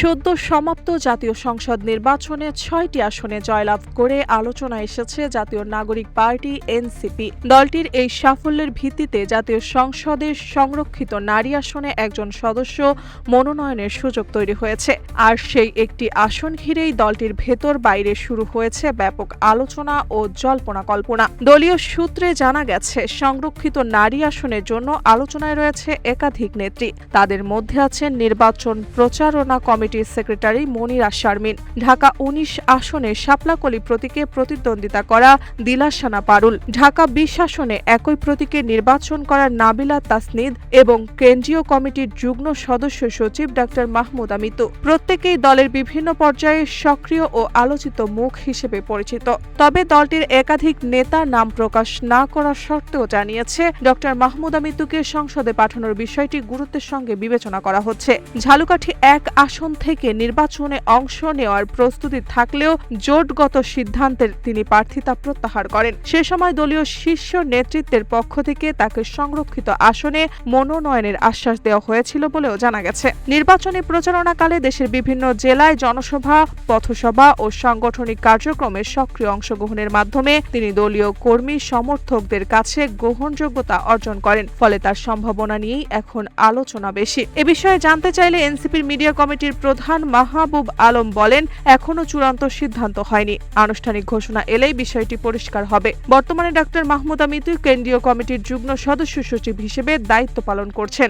সদ্য সমাপ্ত জাতীয় সংসদ নির্বাচনে ৬টি আসনে জয়লাভ করে আলোচনায় এসেছে জাতীয় নাগরিক পার্টি এনসিপি। দলটির এই সাফল্যের ভিত্তিতে জাতীয় সংসদের সংরক্ষিত নারী আসনে একজন সদস্য মনোনয়নের সুযোগ তৈরি হয়েছে। আর সেই একটি আসন ঘিরেই দলটির ভেতর বাইরে শুরু হয়েছে ব্যাপক আলোচনা ও জল্পনা কল্পনা। দলীয় সূত্রে জানা গেছে, সংরক্ষিত নারী আসনের জন্য আলোচনায় রয়েছে একাধিক নেত্রী। তাদের মধ্যে আছেন নির্বাচন প্রচারণা কমিটির সেক্রেটারি মনিরা শারমিন, ঢাকা ১৯ আসনে শাপলাকলি প্রতীকে প্রতিদ্বন্দ্বিতা করা দিলাশানা পারুল, ঢাকা ২০ আসনে একই প্রতীকে নির্বাচন করা নাবিলা তাসনিদ এবং কেন্দ্রীয় কমিটির যুগ্ম সদস্য সচিব ডাক্তার মাহমুদা মিতু। প্রত্যেকেই দলের বিভিন্ন পর্যায়ে সক্রিয় ও আলোচিত মুখ হিসেবে পরিচিত। তবে দলটির একাধিক নেতা নাম প্রকাশ না করার শর্তেও জানিয়েছে, ডক্টর মাহমুদা মিতুকে সংসদে পাঠানোর বিষয়টি গুরুত্বের সঙ্গে বিবেচনা করা হচ্ছে। ঝালকাঠি ১ আসন থেকে নির্বাচনে অংশ নেওয়ার প্রস্তুতি থাকলেও জোটগত সিদ্ধান্তের তিনি প্রার্থিতা প্রত্যাহার করেন। সে সময় দলীয় শীর্ষ নেতৃত্বের পক্ষ থেকে তাকে সংরক্ষিত আসনে মনোনয়নের আশ্বাস দেওয়া হয়েছিল বলেও জানা গেছে। নির্বাচনী প্রচারণাকালে দেশের বিভিন্ন জেলায় জনসভা, পথসভা ও সাংগঠনিক কার্যক্রমে সক্রিয় অংশগ্রহণের মাধ্যমে তিনি দলীয় কর্মী সমর্থকদের কাছে গ্রহণযোগ্যতা অর্জন করেন। ফলে তার সম্ভাবনা নিয়েই এখন আলোচনা বেশি। এ বিষয়ে জানতে চাইলে এনসিপির মিডিয়া কমিটির প্রধান মাহবুব আলম বলেন, এখনো চূড়ান্ত সিদ্ধান্ত হয়নি। আনুষ্ঠানিক ঘোষণা এলেই বিষয়টি পরিষ্কার হবে। বর্তমানে ডাক্তার মাহমুদা মিতু কেন্দ্রীয় কমিটির যুগ্ম সদস্য সচিব হিসেবে দায়িত্ব পালন করছেন।